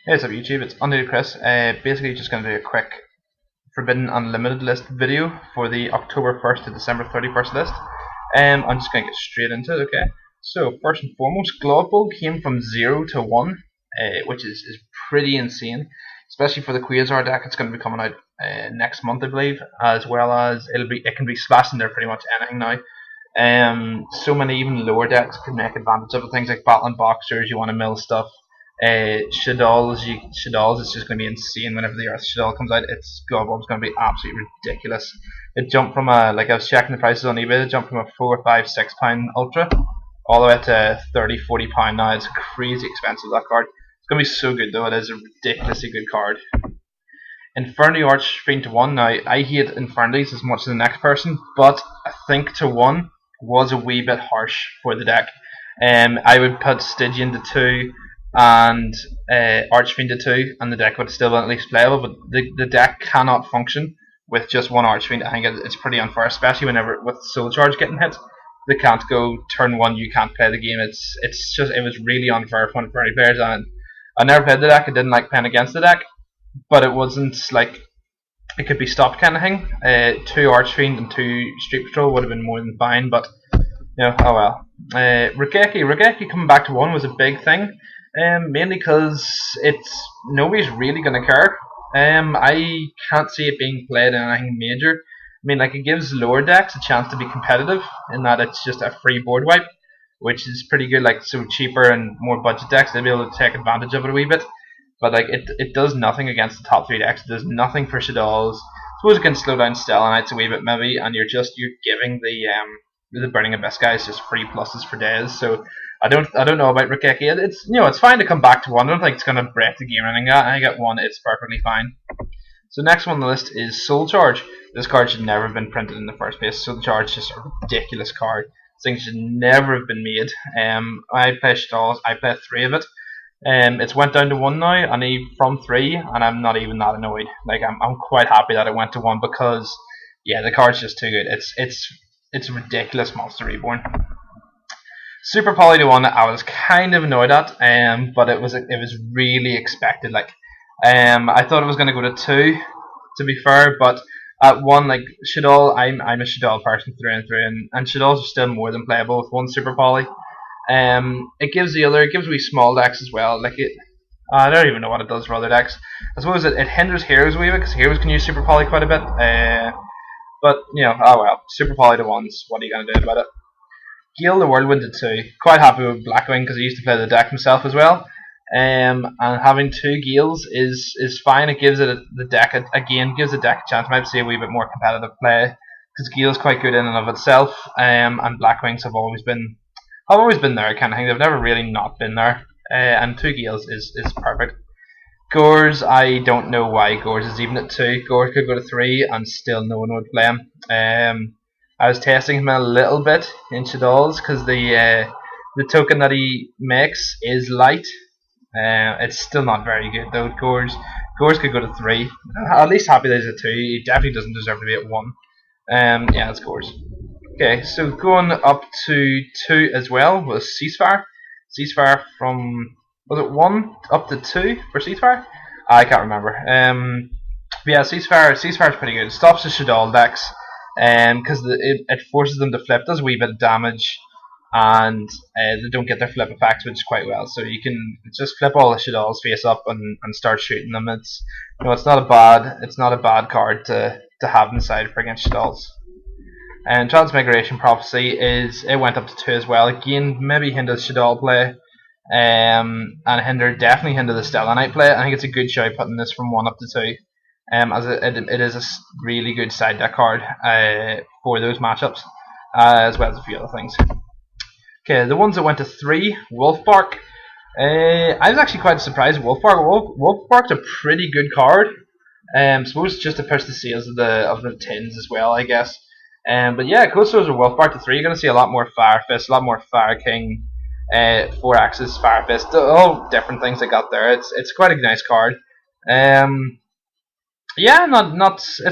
Hey, what's up YouTube? It's Undated Chris. Basically just going to do a quick Forbidden Unlimited list video for the October 1st to December 31st list. I'm just going to get straight into it, okay? So, first and foremost, Glove Bowl came from 0 to 1, which is pretty insane. Especially for the Quasar deck. It's going to be coming out next month, I believe, as well as it can be splashed into pretty much anything now. So many even lower decks can make advantage of it. Things like Battling Boxers, you want to mill stuff. Shaddolls, it's just going to be insane whenever the Earth Shaddol comes out. Its Glove Bowl is going to be absolutely ridiculous. It jumped from I was checking the prices on eBay, it jumped from a £4, £5, £6 Ultra all the way to £30, £40 now. It's crazy expensive, that card. It's going to be so good though, it is a ridiculously good card. Infernity Archfiend to 1. Now, I hate Infernities as much as the next person, but I think to 1 was a wee bit harsh for the deck. I would put Stygian to 2 and Archfiend to 2, and the deck would still be at least playable, but the deck cannot function with just one Archfiend. I think it's pretty unfair, especially whenever with Soul Charge getting hit. They can't go turn 1, you can't play the game. It was really unfair for Infernity players, and I never played the deck. I didn't like playing against the deck, but it wasn't like it could be stopped kind of thing. 2 Archfiend and 2 Street Patrol would have been more than fine, but oh well. Regeki coming back to 1 was a big thing, mainly because nobody's really gonna care. I can't see it being played in anything major. I mean, it gives lower decks a chance to be competitive in that it's just a free board wipe, which is pretty good. So cheaper and more budget decks, they'll be able to take advantage of it a wee bit. But it does nothing against the top 3 decks. It does nothing for Shaddolls. I suppose it can slow down Stellanites a wee bit maybe, and you're giving the Burning Abyss guys just free pluses for days. So I don't know about Regeki. It's fine to come back to 1. I don't think it's gonna break the game or anything. I get 1, it's perfectly fine. So next one on the list is Soul Charge. This card should never have been printed in the first place. Soul Charge is just a ridiculous card. This thing should never have been made. I play Shaddolls. I play 3 of it. It's went down to 1 now, and from 3, and I'm not even that annoyed. I'm quite happy that it went to 1 because the card's just too good. It's a ridiculous Monster Reborn. Super Poly to 1, I was kind of annoyed at, but it was really expected. I thought it was going to go to 2, to be fair, but at 1, Shaddol, I'm a Shaddol person through and through, and Shaddolls are still more than playable with 1 Super Poly. It gives wee small decks as well. I don't even know what it does for other decks. I suppose it hinders heroes a wee bit because heroes can use Super Poly quite a bit. But oh well, Super Poly to 1s. What are you gonna do about it? Gale the Whirlwind to 2. Quite happy with Blackwing because he used to play the deck himself as well. And having 2 Gales is fine. It gives the deck a chance maybe to see a wee bit more competitive play because Gale's quite good in and of itself. And Blackwings have always been there kind of thing. They've never really not been there. And 2 Gales is perfect. Gores, I don't know why Gores is even at 2. Gores could go to 3 and still no one would play him. I was testing him a little bit in Shaddolls because the token that he makes is light. It's still not very good though. Gores could go to 3. I'm at least happy that he's at 2. He definitely doesn't deserve to be at 1. It's Gores. Okay, so going up to 2 as well was Ceasefire. Ceasefire from, was it 1 up to 2 for Ceasefire? I can't remember. Ceasefire's pretty good. It stops the Shaddol decks because it forces them to flip, does a wee bit of damage, and they don't get their flip effects, which is quite well. So you can just flip all the Shaddolls face up and start shooting them. It's not a bad card to have inside for against Shaddolls. And Transmigration Prophecy it went up to 2 as well. Again, maybe hinder the Shaddol play, and definitely hinder the Stellanite play. I think it's a good show putting this from 1 up to 2, as it is a really good side deck card for those matchups, as well as a few other things. Okay, the ones that went to 3, Wolfbark. I was actually quite surprised at Wolfbark. Wolfbark's a pretty good card. I suppose it's just to push the sales of the tins as well, I guess. But yeah, Coasters with Wolfbark to 3, you're going to see a lot more Fire Fist, a lot more Fire King, 4 axes, Fire Fist, all different things they got there. It's quite a nice card. It's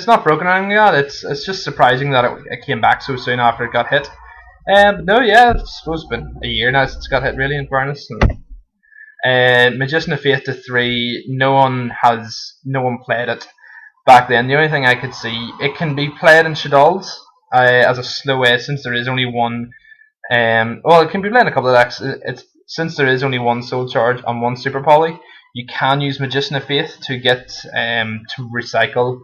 not broken or anything like that. It's just surprising that it came back so soon after it got hit. But no, I suppose it's been a year now since it got hit, really, in fairness. Magician of Faith to 3. No one played it back then. The only thing I could see, it can be played in Shaddolls as a slow way, since there is only one. Well, it can be played in a couple of decks. Since there is only one soul charge on one super poly, you can use Magician of Faith to get to recycle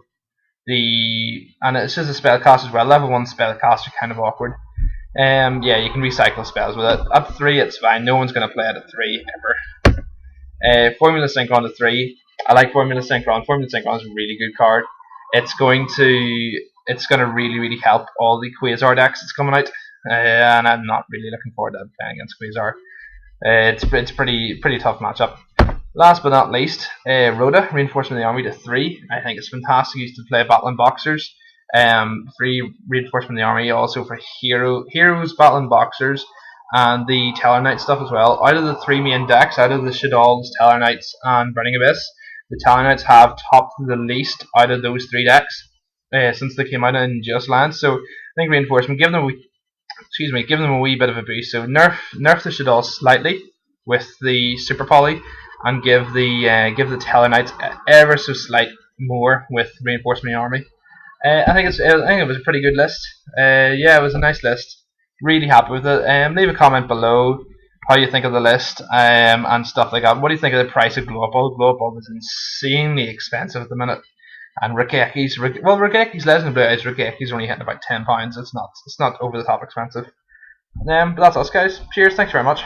and it's just a spellcast as well. Level 1 spellcast are kind of awkward. Yeah, you can recycle spells with it. At 3, it's fine. No one's going to play it at 3 ever. Formula Synchron to 3. I like Formula Synchron. Formula Synchron is a really good card. It's going to really help all the Quasar decks that's coming out, and I'm not really looking forward to playing against Quasar. It's pretty tough matchup. Last but not least, Rhoda, Reinforcement of the Army to 3. I think it's fantastic. Used to play Battling Boxers. 3 Reinforcement of the Army, also for Heroes, Battling Boxers, and the Teller Knight stuff as well. Out of the 3 main decks, out of the Shaddolls, Teller Knights, and Burning Abyss, the Teller Knights have topped the least out of those 3 decks since they came out in Just Lands. So I think Reinforcement, give them a wee bit of a boost. So nerf the Shaddolls slightly with the Super Poly, and give the Teller Knights ever so slight more with Reinforcement of the Army. I think it was a pretty good list. Yeah, it was a nice list. Really happy with it. Leave a comment below how you think of the list and stuff like that. What do you think of the price of Glow Up Bulb? Glow Up Bulb is insanely expensive at the minute. And Rageki's Legend Blue Eyes Rageki's only hitting about £10. It's not over the top expensive. But that's us, guys. Cheers. Thanks very much.